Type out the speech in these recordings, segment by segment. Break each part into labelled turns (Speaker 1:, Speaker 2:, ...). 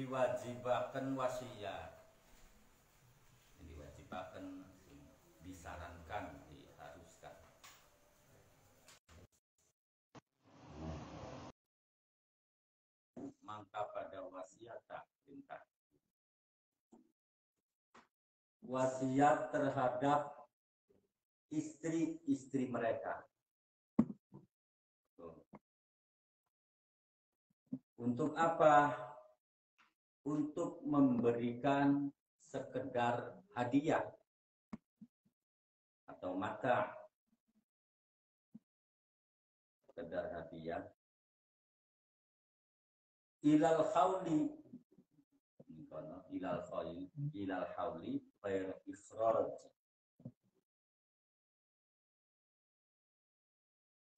Speaker 1: diwajibaken wasiat. Diwajibaken, disarankan, diharuskan. Maka pada wasiat perintah. Wasiat terhadap istri-istri mereka. Untuk apa? Untuk memberikan sekedar hadiah atau mata, sekedar hadiah. Ilal hauli, ilal hauli ghair ikhraj.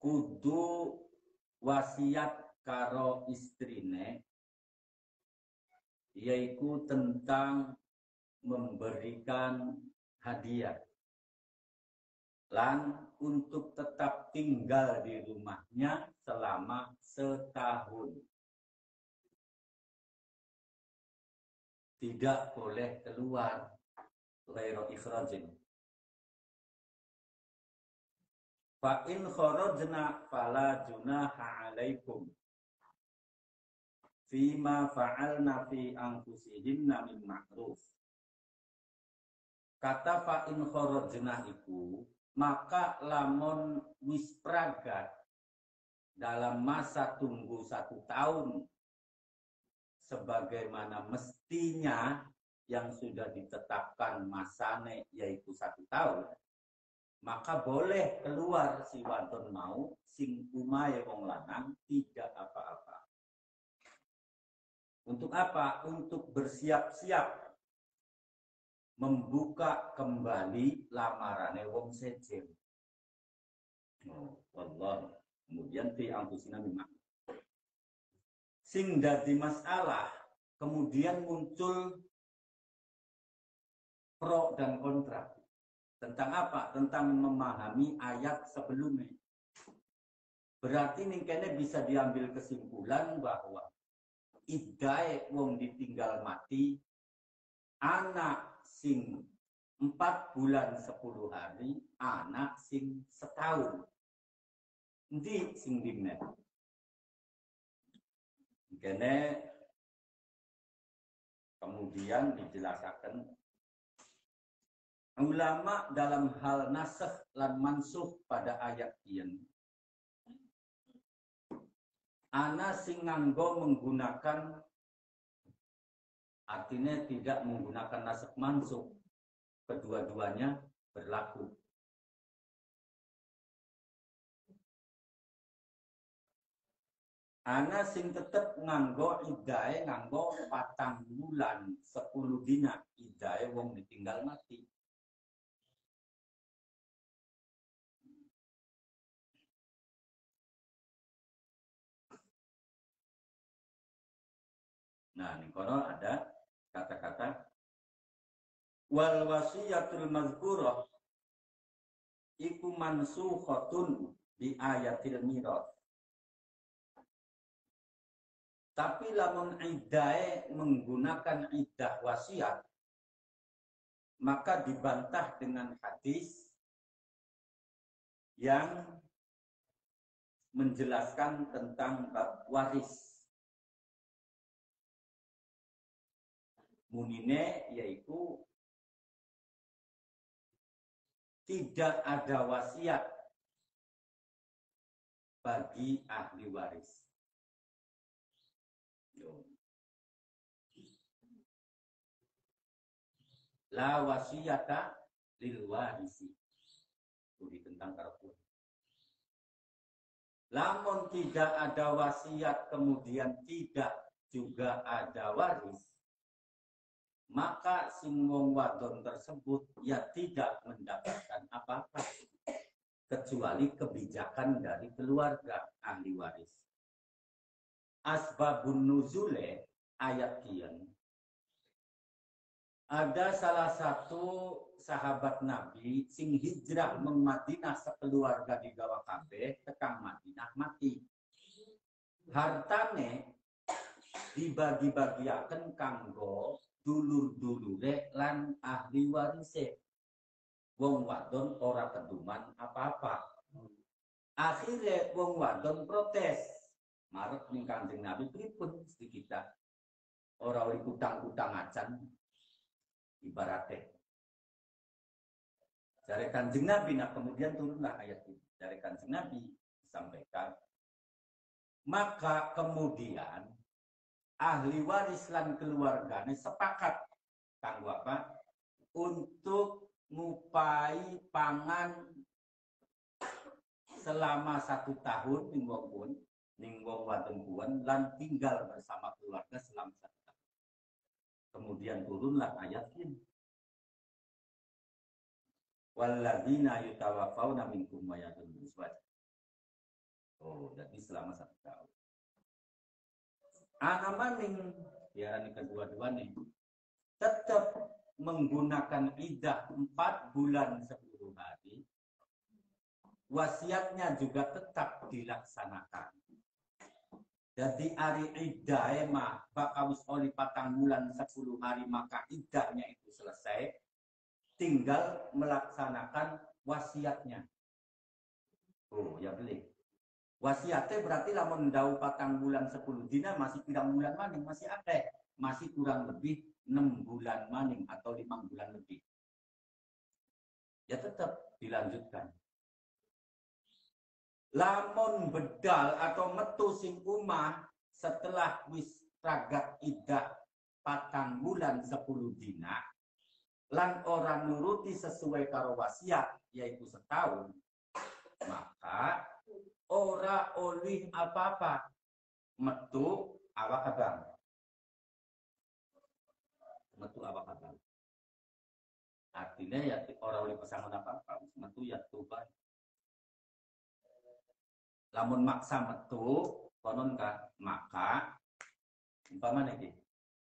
Speaker 1: Kudu wasiat karo istrine, yaitu tentang memberikan hadiah lan untuk tetap tinggal di rumahnya selama setahun. Tidak boleh keluar ghairu ikhrajin. Fa in kharajna fala junaha 'alaikum fima fa'alna fi anfusihinna min ma'ruf. Kata fa in kharajna iku, maka lamun wis pragat dalam masa tunggu 1 tahun sebagaimana mestinya yang sudah ditetapkan masane yaitu 1 tahun, maka boleh keluar si wadon mau sing umahe wong lanang tidak apa-apa. Untuk apa? Untuk bersiap-siap membuka kembali lamarane wong sejen. Allah. Kemudian fi anfusina mimma. Sing dadi masalah, kemudian muncul pro dan kontra. Tentang apa? Tentang memahami ayat sebelumnya. Berarti ning kene bisa diambil kesimpulan bahwa iddae wong ditinggal mati anak sing 4 bulan 10 hari, anak sing setahun. Endi sing dimen? Kene kemudian dijelaskan ulama dalam hal nasakh lan mansuh pada ayat ieu. Ana sing nganggo menggunakan, artinya tidak menggunakan nasakh mansuh, kedua-duanya berlaku. Ana sing tetep nganggo iddae nganggo 4 bulan 10 dina iddae wong ditinggal mati. Nah, di kono ada kata-kata wal wasiyatul mazkurah iku mansukhatun bi ayatil mirath. Tapi lamun iddae menggunakan iddah wasiat, maka dibantah dengan hadis yang menjelaskan tentang bab waris. Munine yaitu tidak ada wasiat bagi ahli waris. La wasiyata lil warisi. Itu tentang karepun. Lamun tidak ada wasiat kemudian tidak juga ada waris, maka sing wong wadon tersebut ya tidak mendapatkan apa-apa kecuali kebijakan dari keluarga ahli waris. Asbabun nuzule ayat kian. Ada salah satu sahabat Nabi sing hijrah meng Madinah sekeluarga di Gawa kabeh tekang Madinah mati. Hartane dibagi-bagiaken kanggo dulur-dulure lan ahli warise. Wong wadon ora keduman apa-apa. Akhirnya wong wadon protes. Marep ning Kanjeng Nabi pripun mesti kita. Ora oleh kutang-kutang acan ibaratnya. Dari Kanjeng Nabi, nah kemudian turunlah ayat ini. Dari Kanjeng Nabi disampaikan, maka kemudian ahli waris lan keluarganya sepakat kanggo apa? Untuk ngupai pangan selama 1 tahun ning wong pun, ning wong wadon kuwen lan tinggal bersama keluarga selama 1 tahun. Kemudian turunlah ayat ini. Walladzina yutawaffawna minkum wa yadhuruna azwaj. Oh, jadi selama 1 tahun. Anak maning ya ini kedua-dua nih tetap menggunakan iddah 4 bulan 10 hari. Wasiatnya juga tetap dilaksanakan. Jadi hari iddah mah bakal wis oli 4 bulan 10 hari maka iddahnya itu selesai. Tinggal melaksanakan wasiatnya. Oh, ya beli. Wasiatnya berarti lamun ndau 4 bulan 10 dina masih pirang bulan maning masih ada. Masih kurang lebih 6 bulan maning atau 5 bulan lebih. Ya tetap dilanjutkan. Lamun bedal atau metu sing umah setelah wis ragat iddah 4 bulan 10 dina lan orang nuruti sesuai karo wasiat yaitu setahun, maka ora oleh apa-apa metu awak abang. Metu awak abang. Artinya ya orang oleh pesangon apa-apa, metu ya tuban. Lamun maksa metu konon kan maka umpamane iki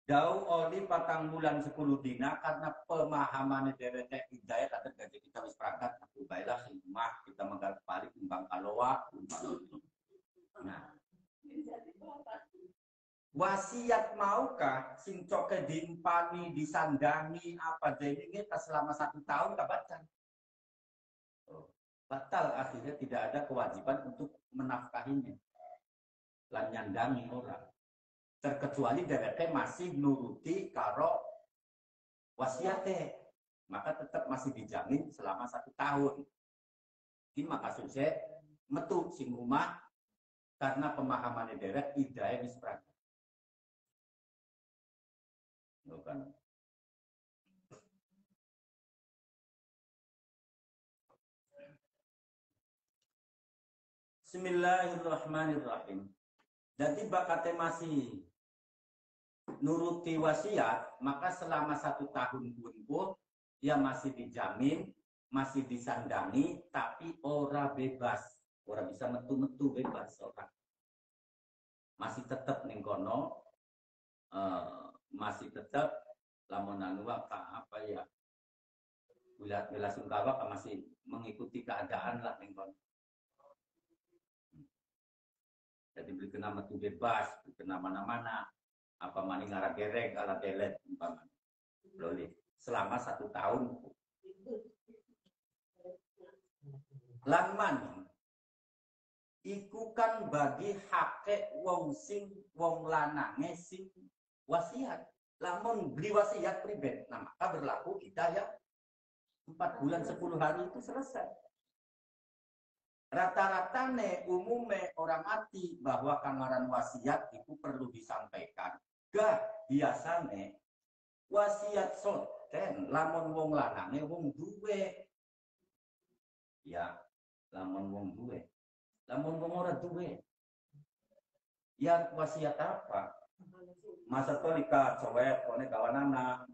Speaker 1: dau oli 4 bulan 10 dina karena pemahaman dheweke hidayah kata gaji kita wis perangkat aku baiklah rumah kita menggal balik timbang kalowa. Nah, wasiat maukah sing coke diimpani disandangi apa jenenge selama 1 tahun kabacan. Oh, batal akhirnya tidak ada kewajiban untuk menafkahinya lan nyandangi orang. Terkecuali dheweke masih nuruti karo wasiate, maka tetap masih dijamin selama 1 tahun. Ini maka sukses metu sing rumah karena pemahamannya dhewek iddahe wis perangkat. Bukan. Bismillahirrahmanirrahim. Jadi bakate masih nuruti wasiat, maka selama 1 tahun pun ya masih dijamin, masih disandangi, tapi ora bebas, ora bisa metu-metu bebas ora. Masih tetap ning kono, masih tetap lamun anu apa ya, bela sungkawa masih mengikuti keadaan lah ning kono. Jadi beli kena metu bebas, beli kena mana-mana. Apa maning arah gerek, arah belet, umpamanya. Boleh. Selama 1 tahun. Lan maning iku kan bagi hake wong lanange sing wasiat. Lamun beli wasiat pribadi, nah maka berlaku kita ya 4 bulan 10 hari itu selesai. Rata-rata umume orang mati bahwa kangaran wasiat itu perlu disampaikan. Gak biasane wasiat soten lamun wong lanange wong duwe. Ya, lamun wong duwe. Lamun wong ora duwe. Ya wasiat apa? Masa to nikah cowek kone kawan anak.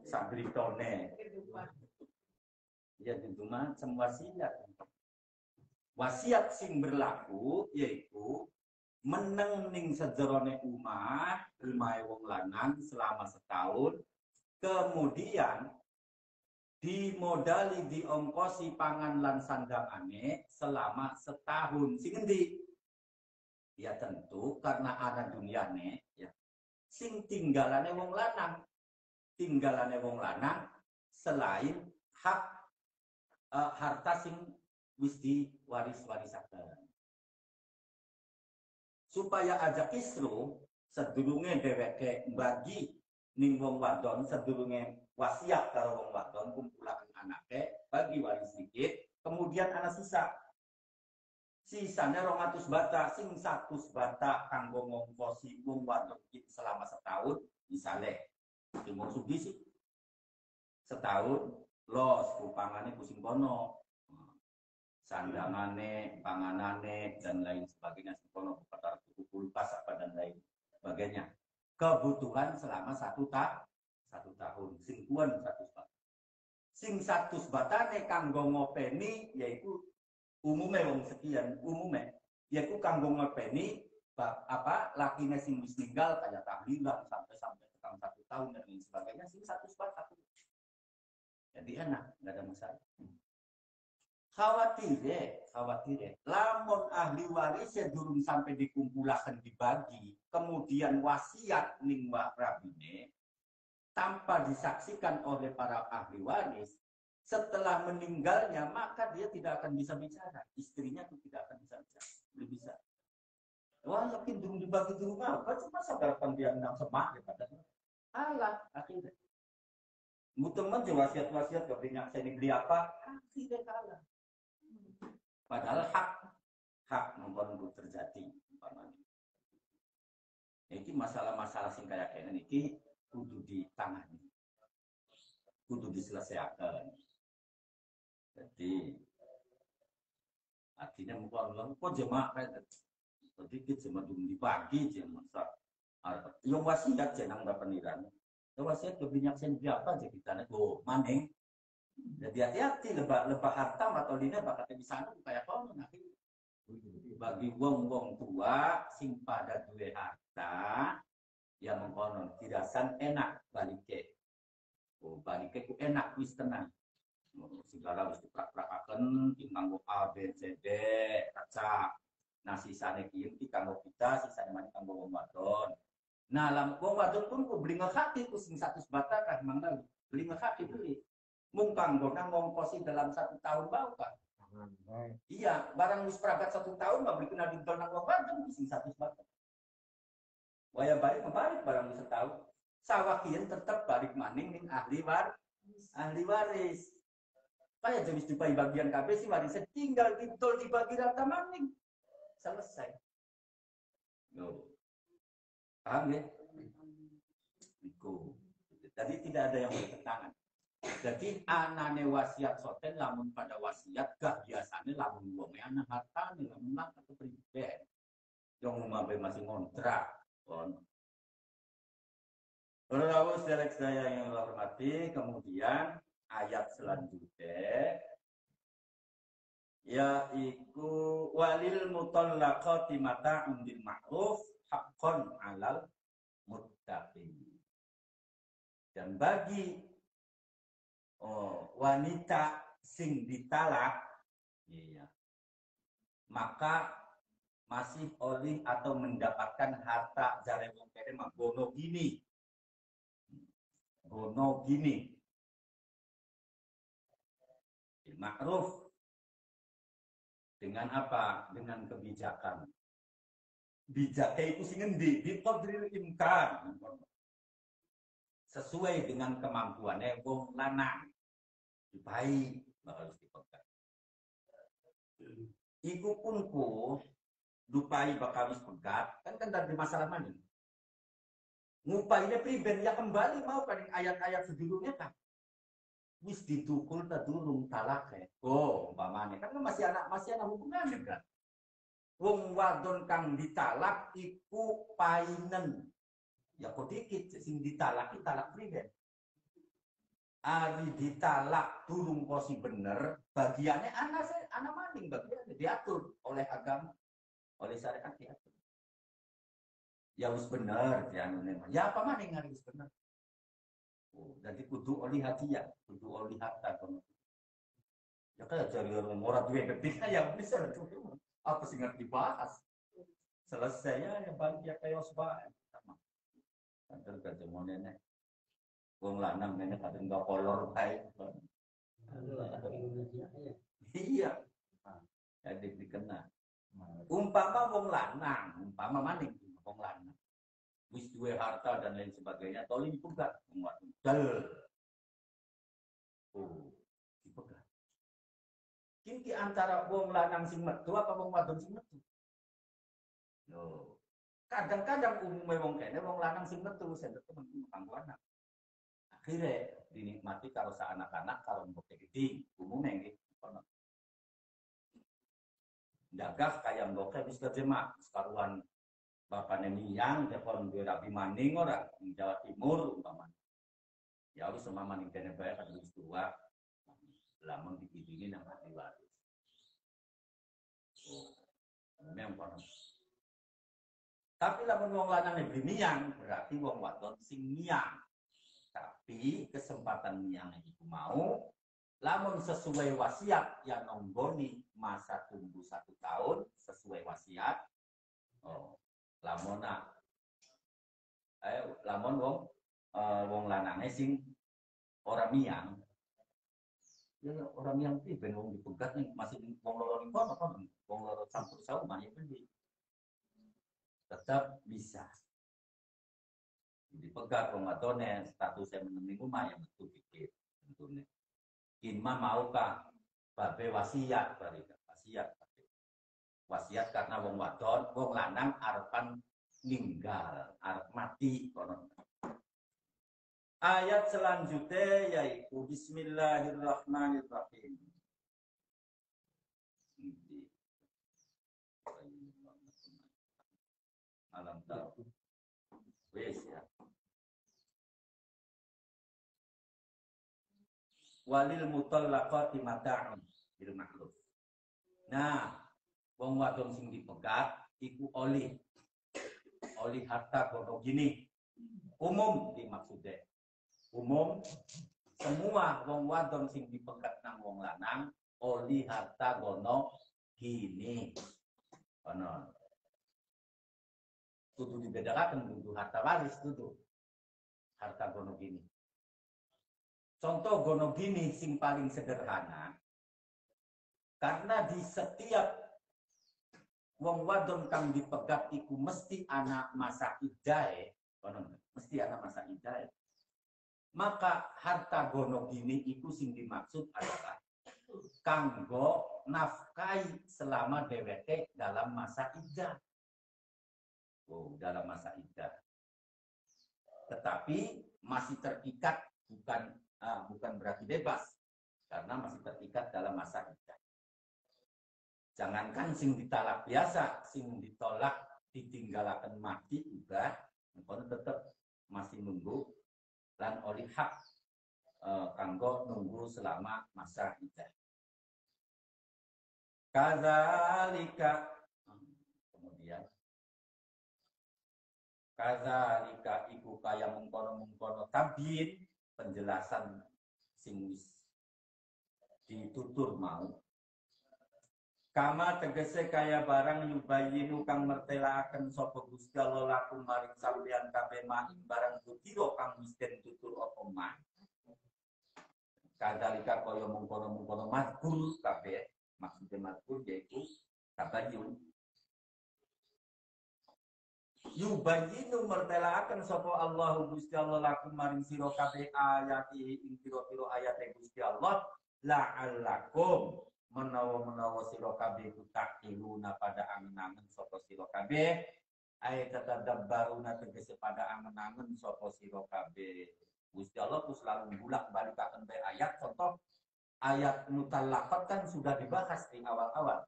Speaker 1: Sablitone. Ya itu macam wasiat. Wasiat sing berlaku yaitu meneng ning sejerone umah wong lanang selama 1 tahun, kemudian dimodali diongkosi pangan lan sandangane selama 1 tahun. Sing endi? Ya tentu karena ada duniane ya. Sing tinggalane wong lanang. Tinggalane wong lanang selain hak harta sing wis diwaris-warisaken. Supaya aja isru sedurunge dheweke bagi ning wong wadon sedurunge wasiat karo wong wadon kumpulaken anake bagi waris sedikit kemudian ana sisanya 200 bata sing 100 bata kanggo ngongkosi wong wadon selama setahun misalnya mau sugi sih setahun los kupangane pusing kono sandangane panganane dan lain sebagainya kono perkara kulkas apa dan lain sebagainya kebutuhan selama 1 tahun sing kuan 100 bata sing 100 batane kanggo ngopeni yaitu umumnya wong sekian umumnya yaitu kanggo ngopeni apa lakine sing wis ninggal kayak tahlilan sampai tekan 1 tahun dan lain sebagainya sing 100 bata jadi enak nggak ada masalah khawatir lamun ahli waris yang durung sampai dikumpulkan dibagi kemudian wasiat ning rabine tanpa disaksikan oleh para ahli waris setelah meninggalnya maka dia tidak akan bisa bicara istrinya tuh tidak akan bisa bicara belum bisa wah yakin durung dibagi di rumah kan cuma sadarkan dia nang semak ya pada alah akhirnya teman wasiat-wasiat gak beli saya beli apa akhirnya kalah padahal hak memang terjadi ini masalah-masalah sing kayak ini kudu ditangani kudu diselesaikan jadi artinya mungkin kok jemaah kayak sedikit jemaah dibagi jemaah yang wasiat jenang dapat peniran wasiat kebanyak sen berapa jadi tanah go maning jadi hati-hati lebah harta atau dina bakal bisa kayak kau nanti bagi wong tua sing pada duwe harta yang mengkonon tirasan enak balike balike ku enak wis tenang segala wis diprak-prakaken kanggo A B C D kaca nah sisane kieu kanggo kita sisane mani kanggo wong wadon nah lam wong wadon pun ku beli ngehati ku sing 100 bata kan mangga beli ngehati beli mung kanggo nang ngongkosi dalam 1 tahun bau kan iya barang wis pragat 1 tahun mah beli kena didol nang wong wadon sing 100 bata waya balik barang wis setahun sawakian tetap balik maning ning ahli waris kayak jenis dipai bagian KB sih warisnya tinggal didol dibagi rata maning selesai no. Paham ya? Iku. Jadi tidak ada yang bertentangan. Jadi anane wasiat soten lamun pada wasiat gak biasanya lamun wong ana hartane lamun mak atau pribadi. Yang mamabe masih ngontrak. Terus selek saya yang hormati, kemudian ayat selanjutnya yaitu walil mutallaqati mata'un bil ma'ruf haqqan 'alal muttaqin. Dan bagi wanita sing ditalak iya, maka masih oleh atau mendapatkan harta jare wong kene mah gono gini ma'ruf dengan apa? Dengan kebijakan. Bijaknya itu sing ngendi biqadril imkan. Sesuai dengan kemampuannya wong lanang. Baik bakal dipegang. Iku pun ku dupai bakal wis pegat kan dari masalah mana? Ngupainya priben ya kembali mau pada ayat-ayat sebelumnya kan. Wis ditukul ta durung talak ya. Oh, umpamane kan masih anak hubungannya kan. Wong wadon kang ditalak iku painen. Ya kok dikit sing ditalak priben. Ari ditalak durung posi bener, bagiannya anak maning bagiannya diatur oleh agama, oleh syariat diatur. Ya wis bener ya apa maning ari wis bener. Oh, jadi kudu oli hadiah, kudu oli harta kono. Ya kayak cari orang murah duit ketika yang bisa tuh apa sih nggak dibahas. Selesainya ya balik ya kayak osba sama. Kantor kerja monene. Wong lanang ini kadang nggak kolor baik. Iya. Jadi dikena. Umpama wong lanang, umpama maning wong lanang. Wis duwe harta dan lain sebagainya, tolong dipegat. Dal. Oh, dipegat. Kini antara wong lanang sing metu apa wong wadon sing metu? Yo. Kadang-kadang umumnya wong kene wong lanang sing metu sedek temen kanggo anak. Akhirnya dinikmati karo sa anak-anak karo mbok gede umumnya nggih. Dagah kaya mbok wis kerja mak sekaruan bapaknya miyang telepon gue rapi maning ora di Jawa Timur umpamanya. Ya wis sama maning kene bae kan wis tua. Lamang dikidini nang ahli waris. Oh. Memang kono. Tapi lamun wong lanang beli miyang berarti wong wadon sing miyang. Tapi kesempatan miyang itu mau lamun sesuai wasiat yang nonggoni masa tunggu 1 tahun sesuai wasiat. Oh, lamun lamun wong lanange sing ora miyang. Ya orang yang ben wong dipegat nih masih wong loro ning kono kan wong loro campur sauma ya bendi. Tetap bisa. Dipegat wong adone statusnya meneng rumah yang betul pikir tentunya. Kinma maukah babe wasiat bari wasiat. Wasiat karena wong wadon, wong lanang arepan ninggal, arep mati kono. Ayat selanjutnya yaitu Bismillahirrahmanirrahim. Alam tahu. Wes ya. Walil mutallaqati mata'un bil ma'ruf. Nah, wong wadon sing dipegat iku oli harta kono gini. Umum dimaksudnya. Umum semua wong wadon sing dipegat nang wong lanang oli harta gono gini. Kono. Kudu dibedakan kudu harta waris kudu. Harta gono gini. Contoh gono gini sing paling sederhana. Karena di setiap wong wadon kang dipegat iku mesti anak masa iddae, mesti anak masa iddae. Maka harta gono gini iku sing dimaksud adalah kanggo nafkai selama dheweke dalam masa iddah. Oh, dalam masa iddah. Tetapi masih terikat bukan berarti bebas karena masih terikat dalam masa iddah. Jangankan sing ditalak biasa, sing ditolak ditinggalakan mati juga, engkau tetap masih nunggu lan oleh hak kanggo nunggu selama masa iddah. Kadzalika kemudian kadzalika iku kaya mengkono-mengkono tabyin penjelasan sing wis ditutur mau. Kama tegese kaya barang yubayinu kang mertelaaken sapa Gusti Allah lakum maring sampeyan kabeh maing barang kutiro kang wis den tutur apa man. Kadzalika kaya mengkono-mengkono mazkur kabeh, maksudnya mazkur yaitu tabayyun. Yubayinu mertelaaken sapa Allah Gusti Allah lakum maring sira kabeh ayati ing pira-pira ayate Gusti Allah la'allakum menawa sira kabeh takiluna pada angen-angen sapa sira kabeh ayat tadabbaruna tegese pada angen-angen sapa sira kabeh. Gusti Allah ku selalu bolak-balikaken bae ayat. Contoh ayat mutallaqat kan sudah dibahas di awal-awal.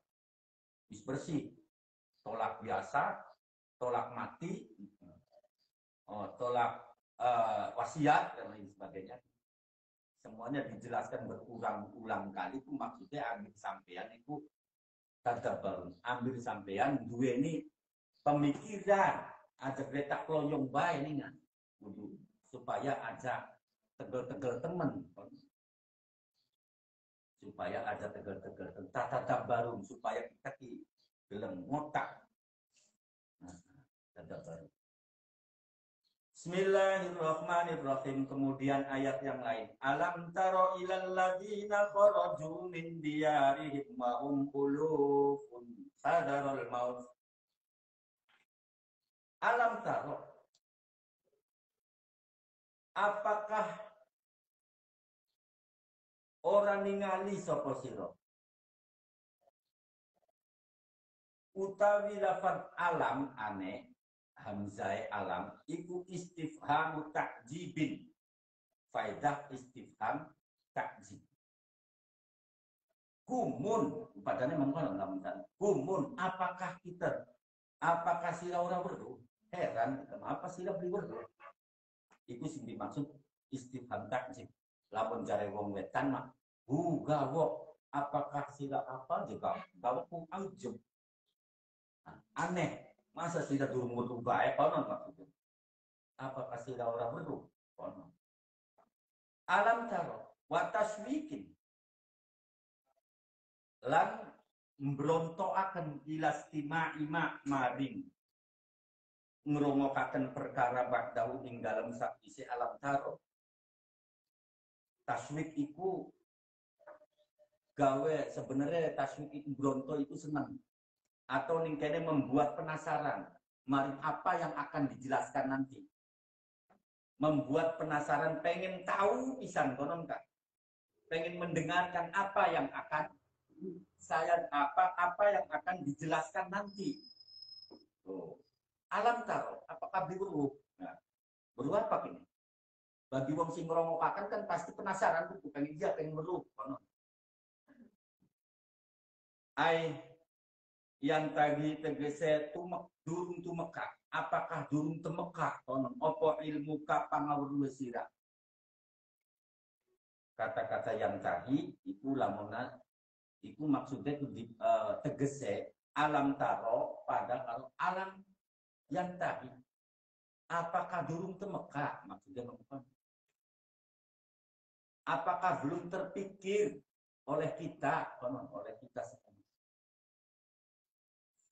Speaker 1: Wis bersih. Tolak biasa, tolak mati, tolak wasiat dan lain sebagainya. Semuanya dijelaskan berulang-ulang kali. Itu maksudnya ambil sampean itu tadabbarun. Ambil sampean dua ini pemikiran aja letak loyong bae nih kan. Supaya aja tegel-tegel temen. Supaya aja tegel-tegel tadabbarun supaya kita gelem ngotak. Orde Baru. Bismillahirrahmanirrahim. Kemudian ayat yang lain. Alam taro ilal ladzina kharaju min diyarihim wa hum ulufun hadarul maut. Alam taro. Apakah orang ningali sapa sira? Utawi lafaz alam aneh hamzah alam iku istifham ta'jibin. Faidah istifham ta'jib. Kumun padane mangkon lamun kumun apakah sira ora weruh? Heran apa sira beli weruh? Iku sing dimaksud istifham ta'jib. Lamun jare wong wetan mah gawo apakah sira apa juga gawo aujub. Aneh, masa sira durung weruh bae konon maksudnya. Apakah sira ora weruh? Konon. Alam taro wa taswikin lan mbrontokaken ilastima'i maring ngrungokaken perkara ba'dahu ing dalem sakwise alam taro. Taswik iku gawe sebenarnya taswik itu bronto itu senang atau ning kene membuat penasaran maring apa yang akan dijelaskan nanti. Membuat penasaran, pengen tahu pisan konon Kak. Pengen mendengarkan apa yang akan yang akan dijelaskan nanti. Oh. Alam taro, apakah beruh? Nah, beruh apa ini? Bagi wong sing ngrungokaken kan pasti penasaran tuh, pengen beruh konon. Ai yang tadi tegese durung tumeka. Apakah durung temeka konon apa ilmu ka pangawruh sira? Kata-kata yang tadi itu lamuna itu maksudnya itu tegese alam taro pada kalau alam yang tadi apakah durung temeka maksudnya apa? Apakah belum terpikir oleh kita konon oleh kita semua?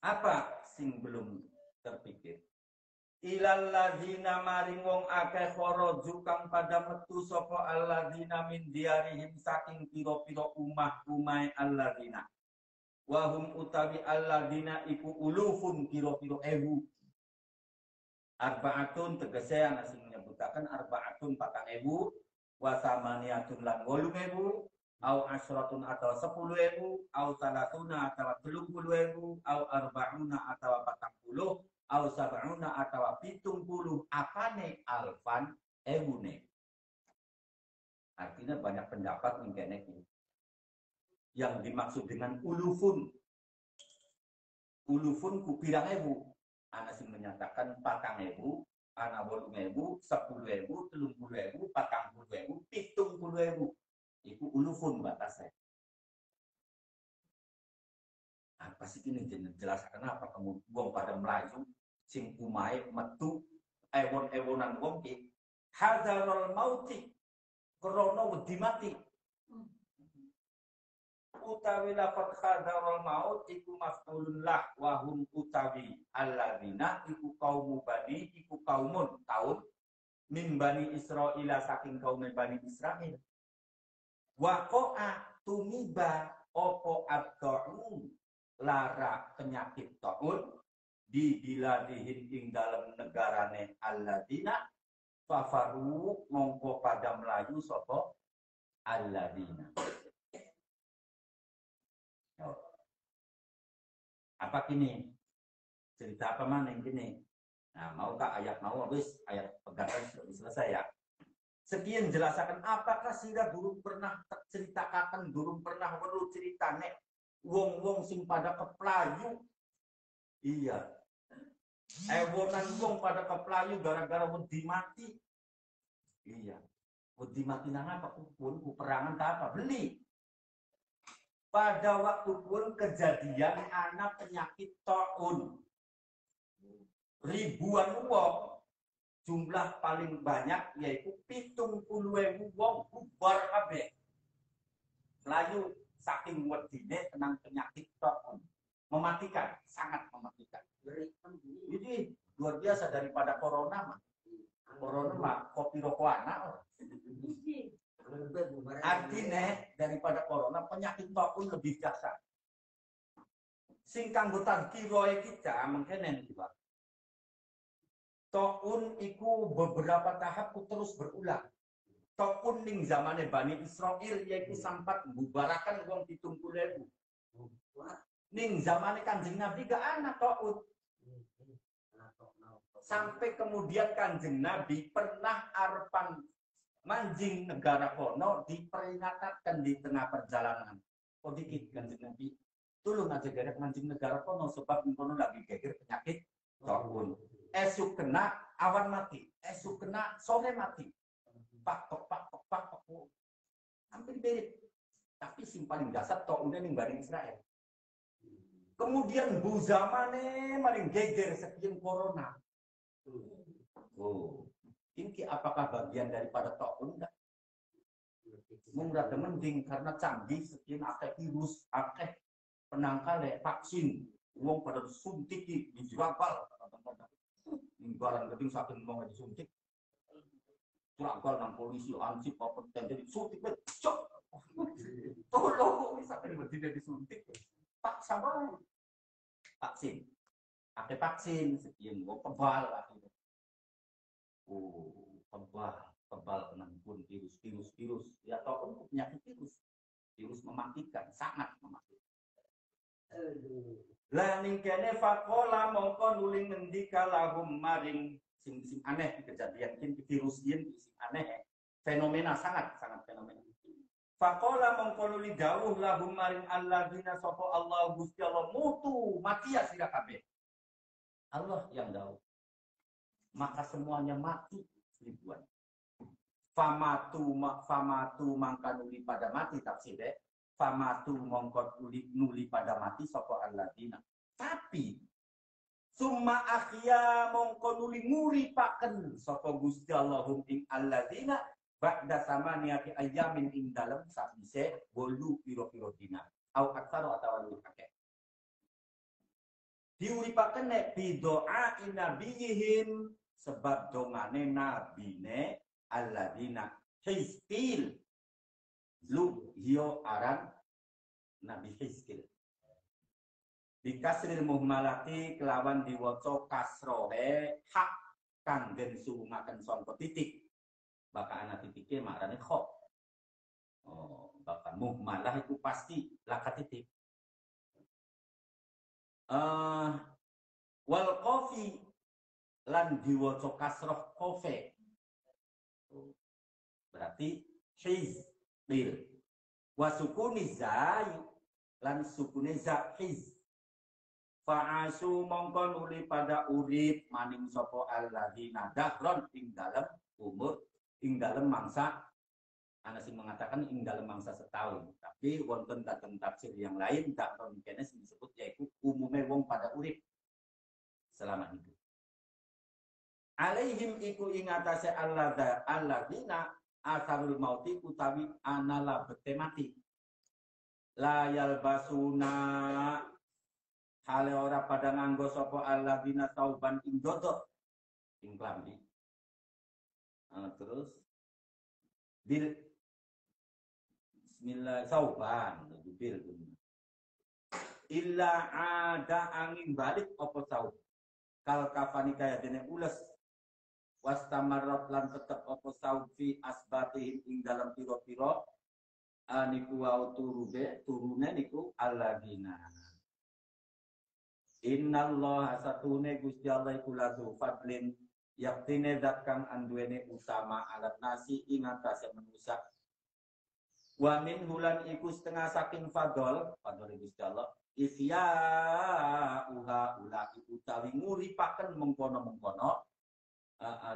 Speaker 1: Apa sing belum terpikir? Ilal ladzina maring wong akeh kharaju kang pada metu sapa alladzina min diarihim saking pira-pira umah-umahe alladzina wa hum utawi alladzina iku ulufun pira-pira ewu. Arbaatun tegese ana sing nyebutaken arbaatun 4.000 wa samaniyatun lan 8.000 au asratun atau 10.000 au salatuna atau 30.000 au arbauna atau 40 au sab'una atawa 70 apane alfan ebune. Artinya banyak pendapat mengkene yang dimaksud dengan ulufun. Ulufun ku pirang ewu. Ana sing menyatakan 4.000, ana 8.000, 10.000, 30.000, 40.000, 70.000. Iku ulufun batasnya. Apa sih ini jelaskan apa kamu buang pada Melayu sing umai metu ewon-ewonan wong ki hadzarul mauti krana wedi mati. Utawi lafaz hadzarul maut iku maf'ulun lah wa hum utawi alladzina iku kaum bani iku kaumun kaum min bani Israil saking kaum bani Israil. Waqa'a tumiba opo ad-ta'un lara penyakit ta'un di biladihin ing dalam negarane alladzina fafaru mongko pada Melayu sapa alladzina. Apa kini? Cerita apa mana yang gini? Nah, mau kak ayat mau habis ayat pegangan sudah selesai ya. Sekian jelasakan apakah sira durung pernah ceritakan durung pernah weruh ceritane wong-wong sing pada keplayu. Iya. Ewonan wong pada keplayu gara-gara wedi mati. Iya. Wedi mati nang apa pun peperangan tak apa beli. Pada waktu pun kejadian anak penyakit taun. Ribuan wong. Jumlah paling banyak yaitu 70.000 wong bubar kabeh. Melayu saking wedine tenang penyakit taun. Mematikan, sangat mematikan. Jadi luar biasa daripada corona mah. Corona mah kopi rokoana. Artinya daripada corona penyakit taun lebih dahsyat. Sing kanggo tadkiroe kita mengkenen juga. Taun iku beberapa tahap terus berulang. Taun ning zamane Bani Israil yaitu sampat membubarakan wong 70.000. Ning zamane Kanjeng Nabi gak ana taun. Sampai kemudian Kanjeng Nabi pernah arepan manjing negara kono diperingatkan di tengah perjalanan. Oh dikit Kanjeng Nabi, tulung aja gerek manjing negara kono sebab kono lagi geger penyakit taun. Esuk kena awan mati, esuk kena sore mati. Pak tok. Hampir mirip. Tapi sing paling dasar taunnya ning Bani Israel. Kemudian bu zamane maling geger sekian corona. Oh, ini apakah bagian daripada taun enggak? Murah mending karena canggih sekian akeh virus, akeh penangkal vaksin. Wong pada suntik dijual. Barang gedung saking mau disuntik. Terangkal nang polisi ansip apa jadi suntik cok. Tolong bisa berdiri disuntik. Pak sama vaksin. Pakai vaksin sekian wong kebal akhirnya. Oh, kebal penangkun virus. Ya tahu penyakit virus mematikan, sangat mematikan. Lah ning kene faqala mongko nuli ngendika lahum maring sing aneh kejadian iki virus yen sing aneh fenomena sangat fenomena. Faqala mongko nuli dawuh lahum maring alladzina sapa Allah Gusti Allah mutu mati ya sira kabeh. Allah yang dawuh. Maka semuanya mati ribuan. Famatu mangka nuli pada mati tafsirnya. Famatu mongkot nuli pada mati sapa alladzina. Tapi summa akhya mongko nuli nguripaken sapa Gusti Allahum ing alladzina ba'da samaniati ayamin ing dalem sabise 8 pira-pira dina. Au aksara atau luwih akeh. Diuripaken nek bidoa nabiyihim sebab dongane nabine alladzina Hizqil lu hiyo aran Nabi Hizqil dikasril muhmalati kelawan diwaca kasrohe hak kanggen suwungaken sangka titik baka ana titike marane kho. Oh baka muhmalah itu pasti laka titik. Wal qafi lan diwaca kasroh kofe. Berarti Hizqil. Wa sukuni zai lan sukune za hiz. Fa'asu mongko nuli pada urip maning sapa alladzina dahron ing dalem umur ing dalem mangsa ana sing mengatakan ing dalem mangsa setahun tapi wonten dateng tafsir yang lain dahron kene sing disebut yaitu umume wong pada urip selama hidup. Alaihim iku ing atase alladzina asarul mauti utawi anala bete mati. La yalbasuna hale ora pada nganggo sapa alladzina tauban ing dodok ing klambi. Terus bil bismillah sauban bil illa ada angin balik apa saub kal kafani kaya dene ules wastamarrat lan tetep apa saub fi asbatihim ing dalam piro-piro niku wa turune niku alladzina. Innallaha satune Gusti Allah iku lazu fadlin yaktine zat kang anduwene utama alat nasi ing atase manusa. Wa min hulan iku setengah saking fadol Gusti Allah isya uha ula iku tawi nguripaken mengkono-mengkono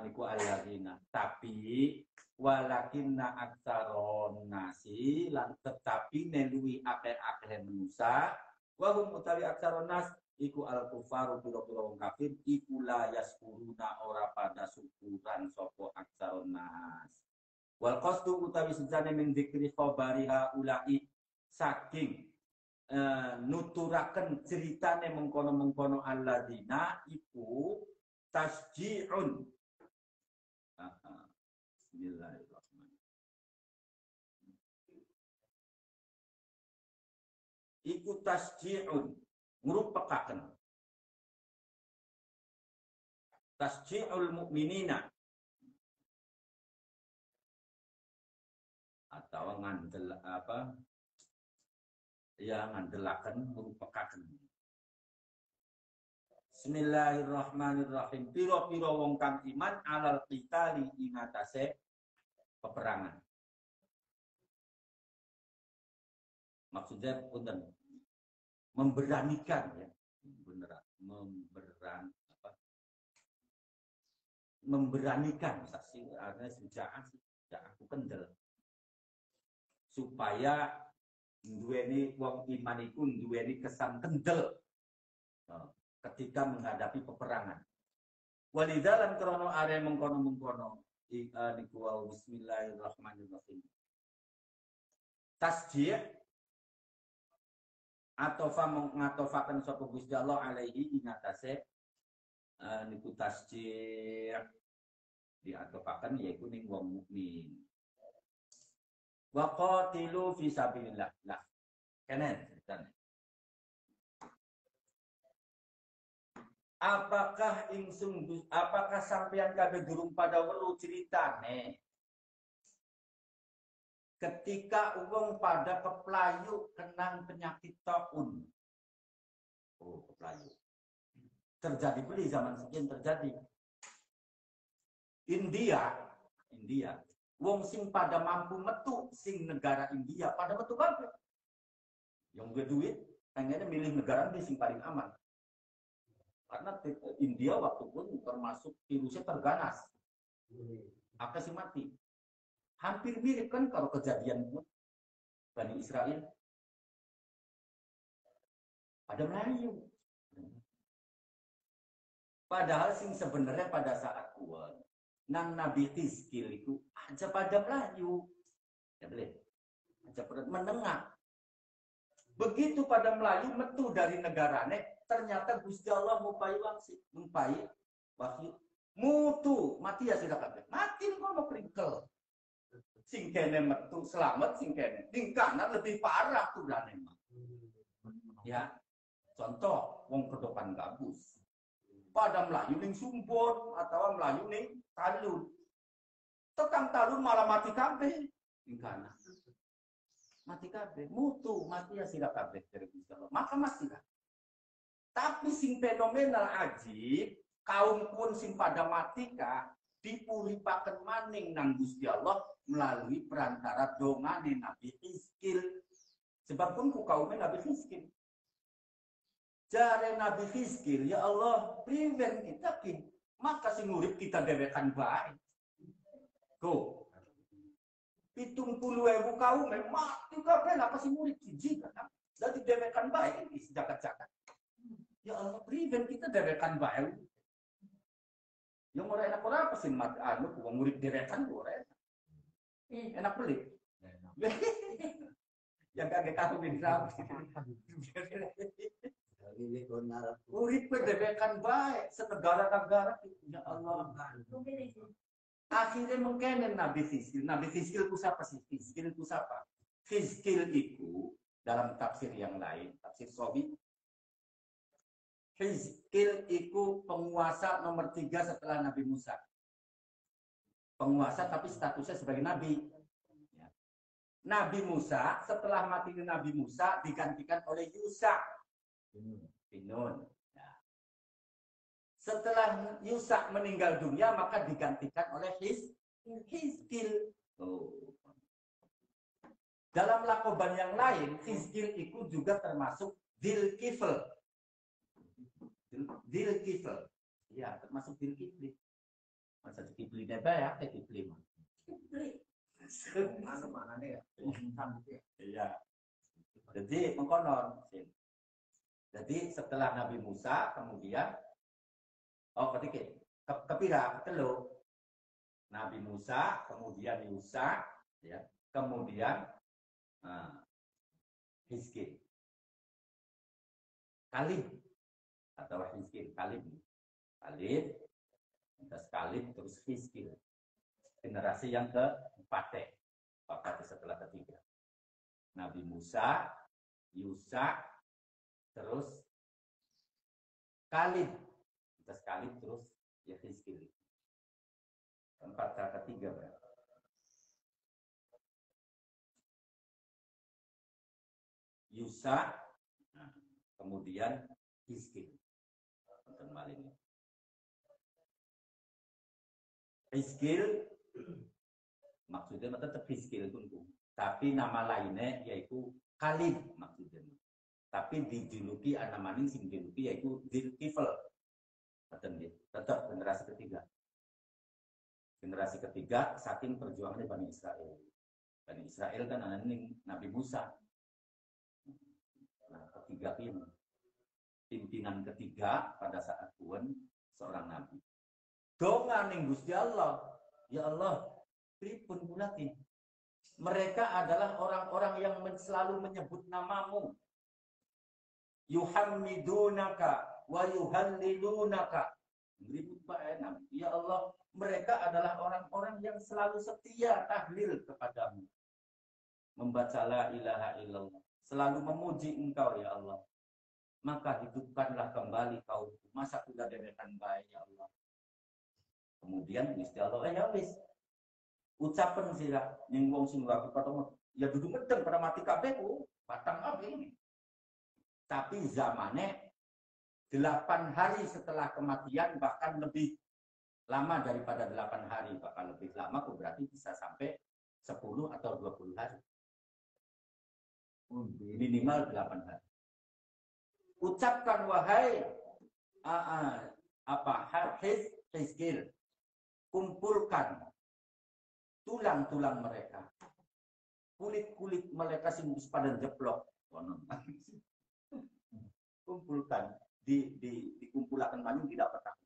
Speaker 1: niku alladzina. Tapi walakinna aktsaron nasi lan tetapi neluwi akeh-akeh manusa wa hum utawi aktsaron nas iku al kufaru pira-pira wong kafir iku la yaskuruna ora pada syukuran sapa aktsaron nas. Wal qasdu utawi sejane min dzikri khabariha ulai saking nuturaken ceritane mengkono-mengkono alladzina iku tasji'un. Bismillahirrahmanirrahim. Iku tasji'un, ngrupepaken. Tasji'ul mu'minina, atau ngandel apa? Ya ngandelaken ngrupepaken. Bismillahirrahmanirrahim. Piro-piro wong kang iman alal qitali ing atase peperangan. Maksudnya punten memberanikan ya, beneran memberanikan saksi artinya sejak aku kendel supaya duweni wong iman iku duweni kesan kendel ketika menghadapi peperangan. Walidalan krono are mengkono niku wa bismillahirrahmanirrahim. Tasjih atau fa ngatofaken sapa Gusti Allah alaihi ing atase niku tasjih diatofaken yaiku ning wong mukmin. Wa qatilu fi sabilillah. Lah, kenen ceritane. Apakah sampeyan kabeh durung pada weruh ceritane ketika wong pada keplayu kenang penyakit taun. Oh, keplayu. Terjadi beli zaman sekian terjadi. India, wong sing pada mampu metu sing negara India pada metu kabeh. Yang gede duit pengennya milih negara ini sing paling aman. Karena India waktu pun termasuk virusnya terganas. Apa sih mati? Hampir mirip kan kalau kejadian Bani Israel. Pada Melayu. Padahal sing sebenarnya pada saat kuat nang Nabi Hizkil itu aja pada Melayu. Ya boleh. Aja pada menengah. Begitu pada Melayu metu dari negarane ternyata Gusti Allah ngupai wangsit, ngupai wahyu mutu mati ya sira kabeh. Mati ngono pringkel. Sing kene metu selamat sing kene. Sing kanan lebih parah tuh memang. Ya. Contoh wong kedopan gabus. Pada Melayu ning Sumbon atau Melayu ning Talun. Tekang Talun malah mati kabeh. Ning kanan. Mati kabeh, mutu mati ya sira kabeh dari Gusti Allah. Maka mati kabeh. Tapi sing fenomenal ajib, kaum pun sing pada matika dipuripaken maning nang Gusti Allah melalui perantara dongane Nabi Hizkil. Sebab pun ku kaumnya Nabi Hizkil. Jare Nabi Hizkil, ya Allah, prevent kita kin. Maka sing urip kita dewekan baik. Go. 70.000 kaum mati kabeh apa sing urip siji kan. Dadi dewekan baik iki sejagat-jagat. Ya Allah, prevent kita dewekan baik. Yang orang enak orang apa sih mat anu wong murid derekan orang enak beli. Yang kaget tahu bin Ram. Murid derekan baik senegara-negara ya Allah. Akhirnya mengkenen Nabi Hizkil. Nabi Hizkil itu siapa sih? Hizkil itu siapa? Hizkil itu dalam tafsir yang lain, tafsir Sobi. Hizkil itu penguasa nomor 3 setelah Nabi Musa. Penguasa tapi statusnya sebagai Nabi. Ya. Nabi Musa, setelah mati Nabi Musa digantikan oleh Yusa bin Nun. Ya. Setelah Yusa meninggal dunia maka digantikan oleh Hizkil. Oh. Dalam lakoban yang lain, Hizkil itu juga termasuk Dzulkifl. Dzulkifl, ya termasuk Dzulkifli. Masa Dzulkifli apa ya? Dzulkifli. Mana ya? Iya. Jadi mengkonon. Jadi setelah Nabi Musa kemudian ketika kepira ketelu Nabi Musa kemudian Yusa ya kemudian Hizkil. Kalib atau Hizkil, Kalib. sekali terus Hizkil. Generasi yang keempat setelah ketiga. Nabi Musa, Yusa, terus Kalib. Kita sekali terus ya Hizkil. Empat ketiga berarti. Yusa, kemudian Hizkil. Hizkil maksudnya tetap Hizkil tentu, tapi nama lainnya yaitu Kalib maksudnya. Tapi dijuluki anak maning sing dijuluki yaitu Zulkifl. Tetap generasi ketiga. Generasi ketiga saking perjuangannya Bani Israel. Bani Israel kan anak Nabi Musa. Nah, ketiga ini pimpinan ketiga pada saat Tuhan seorang nabi. Donga ning Gusti Allah, ya Allah, pripun bulati. Mereka adalah orang-orang yang selalu menyebut namamu. Yuhammidunaka wa yuhallilunaka. Ya Allah, mereka adalah orang-orang yang selalu setia tahlil kepadamu. Membaca la ilaha illallah. Selalu memuji engkau ya Allah. Maka hidupkanlah kembali kaumku. Masa sudah deretan baik ya Allah. Kemudian Gusti Allah ya wis. Ucapan sira ning wong sing laku ketemu ya dudu medeng pada mati kabeh ku batang api ini. Tapi zamannya 8 hari setelah kematian bahkan lebih lama daripada 8 hari, bahkan lebih lama berarti bisa sampai 10 atau 20 hari. Minimal 8 hari. Ucapkan wahai Hizkil, kumpulkan tulang-tulang mereka, kulit-kulit mereka sing pada jeblok, kumpulkan dikumpulkan banyak tidak petang.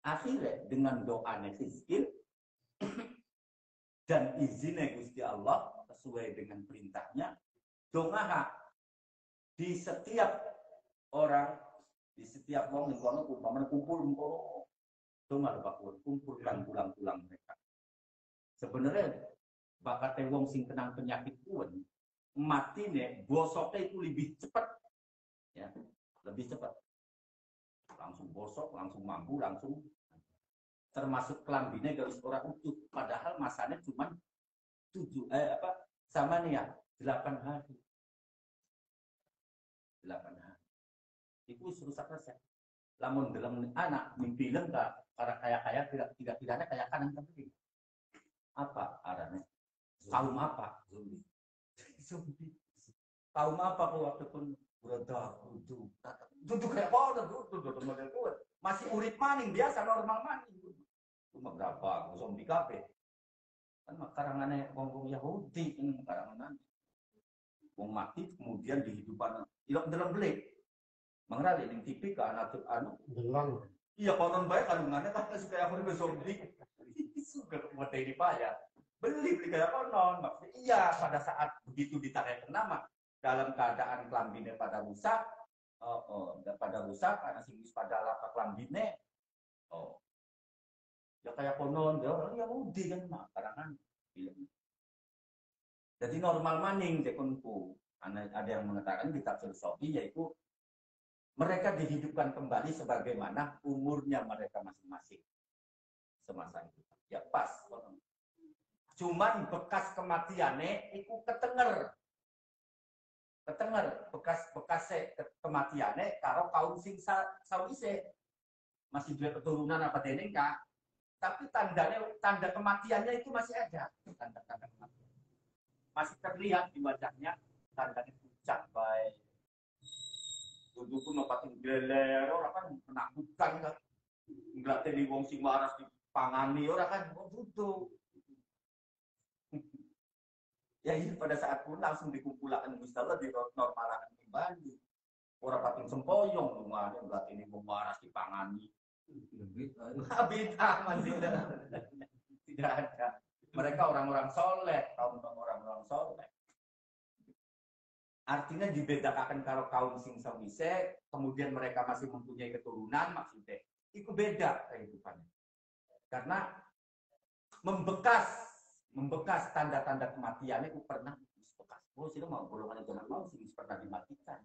Speaker 1: Akhirnya dengan doa Hizkil dan izinnya Gusti Allah sesuai dengan perintahnya, dongaha di setiap orang, di setiap wong ning kono kumpul donga kumpulkan tulang-tulang mereka. Sebenarnya bakatnya wong sing kenang penyakit kuwen matine bosoknya itu lebih cepat, ya lebih cepat, langsung bosok, langsung mampu, langsung termasuk kelambine garis ora utuh, padahal masanya cuma 8 hari. 8 hari. Itu rusak resep. Lamun dalam anak mimpi lengkap, para kaya-kaya tidak kayak kanan kiri. Apa arahnya? Kaum apa? Zombie. Kaum apa kok waktu pun berodak, duduk kayak duduk model kuat. Masih urip maning biasa normal maning. Cuma berapa zombie kafe. Kan karangannya wong Yahudi ini karangan. Wong mati kemudian dihidupkan ilok dalam belik. Mengerali ning TV ka anak delang. Iya konon bae kandungannya kan supaya aku zombie. Suka materi payah. Beli kayak konon. Maksudnya iya pada saat begitu ditarik nama dalam keadaan kelambine pada rusak, pada rusak karena singis pada lapak kelambine, ya kayak konon dia orang Yahudi kan karangan. Jadi normal maning dekunku. Ada yang mengatakan di tafsir Sofi yaitu mereka dihidupkan kembali sebagaimana umurnya mereka masing-masing semasa itu. Ya pas. Cuman bekas kematiannya itu ketenger bekas kematiannya karo kaum sing sawise masih dua keturunan apa dening Kak. Tapi tanda kematiannya itu masih ada. Tanda kematian. Masih terlihat di wajahnya tandanya pucat baik. Duduk pun nopatin geler, orang kan menakutkan kan. Ngeliatin di wong sing waras dipangani orang kan duduk. Ya ini pada saat pun langsung dikumpulkan Gusti Allah di normalakan kembali. Orang pating sempoyong rumahnya ngeliatin di wong waras dipangani. Bid'ah masih tidak ada. Mereka orang-orang soleh, kaum orang-orang soleh. Artinya dibedakan kalau kaum sing sawise, kemudian mereka masih mempunyai keturunan, maksudnya itu beda kehidupannya. Karena membekas tanda-tanda kematiannya itu pernah bekas. Oh, sih mau golongan jangan mau sih pernah dimatikan.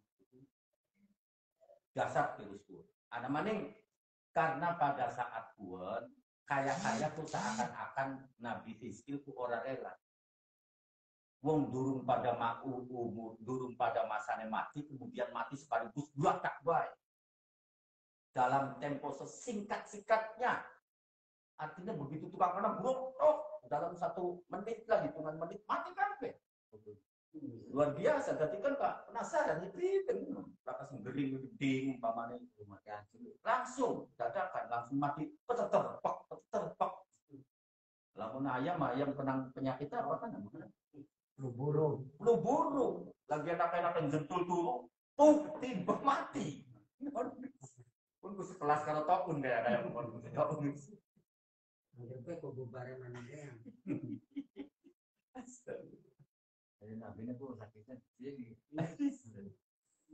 Speaker 1: Dasar virusku. Ada maning karena pada saat pun kaya-kaya tuh seakan-akan Nabi Hizkil ku orang rela. Wong durung pada durung pada masanya mati, kemudian mati sekaligus dua tak baik. Dalam tempo sesingkat-singkatnya. Artinya begitu tukang kena brok, dalam 1 menit lah, hitungan menit mati kan be. Luar biasa. Jadi kan Pak penasaran itu langsung gering gede umpamanya langsung dadakan langsung mati terpak. Lamun ayam penang penyakit apa kan namanya? Flu burung. Lagi anak-anak yang jentul tuh tiba mati. Pun sekelas kalau tokun kayak tokun.
Speaker 2: Sampai kok bubarnya mana yang.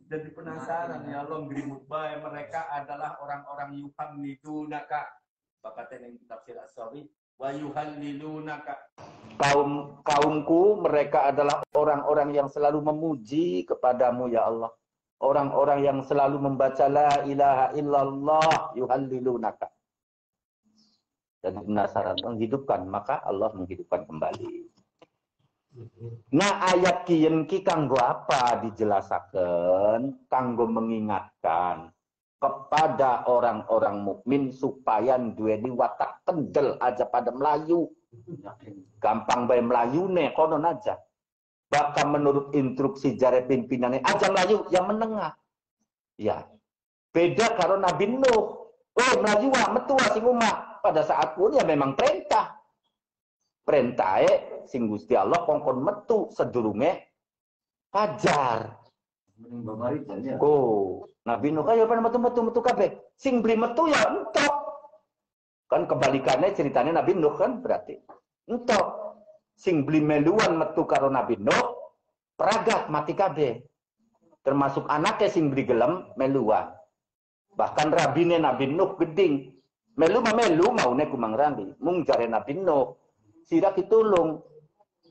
Speaker 1: Jadi penasaran ya Allah gerimut bae mereka adalah orang-orang yuhannidunaka. Bakatnya yang tafsir As-Sawi wa yuhallilunaka. Kaumku mereka adalah orang-orang yang selalu memuji kepadamu ya Allah. Orang-orang yang selalu membaca la ilaha illallah yuhallilunaka. Dan penasaran menghidupkan, maka Allah menghidupkan kembali. Nah ayat kiyen ki kanggo apa dijelasaken? Kanggo mengingatkan kepada orang-orang mukmin supaya duweni watak kendel aja pada Melayu. Gampang bae Melayune konon aja. Bahkan menurut instruksi jare pimpinannya aja Melayu yang menengah. Ya. Beda karo Nabi Nuh. Oh Melayu metu sing umah. Pada saat pun ya memang perintah. Perintahnya sing Gusti Allah kongkon metu sedurunge fajar. Oh, Nabi Nuh kaya pernah metu kabeh. Sing beli metu ya entok. Kan kebalikannya ceritanya Nabi Nuh kan berarti. Entok. Sing beli meluan metu karo Nabi Nuh, peragat mati kabeh. Termasuk anaknya sing beli gelem meluan. Bahkan rabine Nabi Nuh geding. Melu maune kumang rambi. Mung jare Nabi Nuh. Sira kitulung.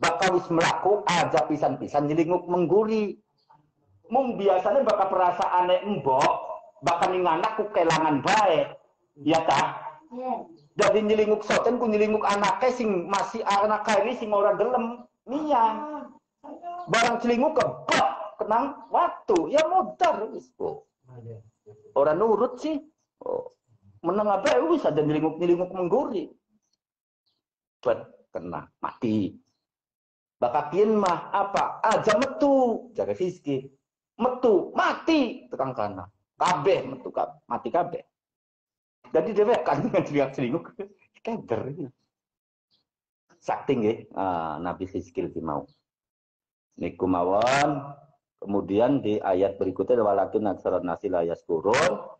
Speaker 1: Bakal wis melaku aja pisan-pisan nyelinguk mengguri. Mung biasanya bakal perasaane embok. Bakal nganak ku kelangan bae. Ya tah? Jadi nyelinguk soten ku nyelinguk anaknya sing masih anak ini sing ora gelem. Nian. Barang celinguk kebak. Kenang waktu. Ya modar. Orang nurut sih. Oh. Menang apa wis ada nyelinguk mengguri. Buat kena mati. Bakakin mah apa? Aja metu, jaga fiski. Metu, mati tekan kana. Kabeh metu mati kabeh. Jadi dia kan dengan celinguk keder. Sakti nggih, Nabi Hizkil ki mau. Niku mawon. Kemudian di ayat berikutnya walakin aksaran nasi la yaskurun.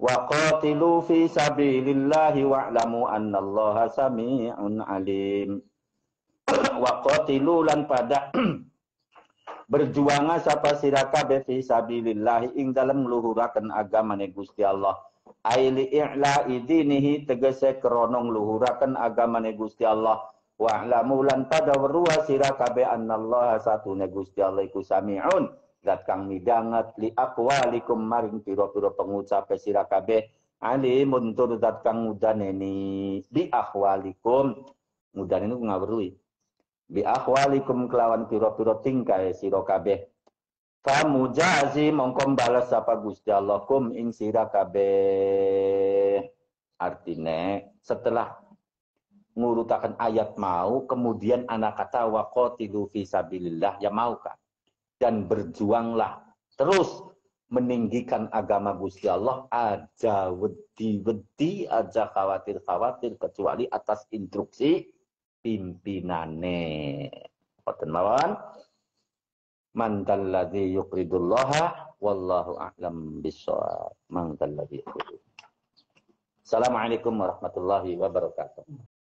Speaker 1: Wa qatilu fi sabilillahi wa'lamu annallaha sami'un alim. Wa qatilu lan pada berjuanga sapa sira kabeh fi sabilillahi ing dalem ngluhuraken agamane Gusti Allah. Aili i'la idinihi tegese krana ngluhuraken agamane Gusti Allah. Wa'lamu lan pada weruh sira kabeh annallaha satune Gusti Allah iku sami'un zat kang midanget li aqwalikum maring pira-pira pengucap sira kabeh alimun tur zat kang mudaneni bi akhwalikum mudaneni ku ngawruhi bi akhwalikum kelawan pira-pira tingkah sira kabeh fa mujazi mongko balas sapa Gusti Allah kum ing sira kabeh. Artine setelah ngurutakan ayat mau kemudian anak kata waqatilu fi sabilillah ya mau kan dan berjuanglah terus meninggikan agama Gusti Allah aja wedi aja khawatir kecuali atas instruksi pimpinane. Boten mawon. Man dalladzi yuqridullaha wallahu a'lam bissawab. Man dalladzi yuqridu. Assalamualaikum warahmatullahi wabarakatuh.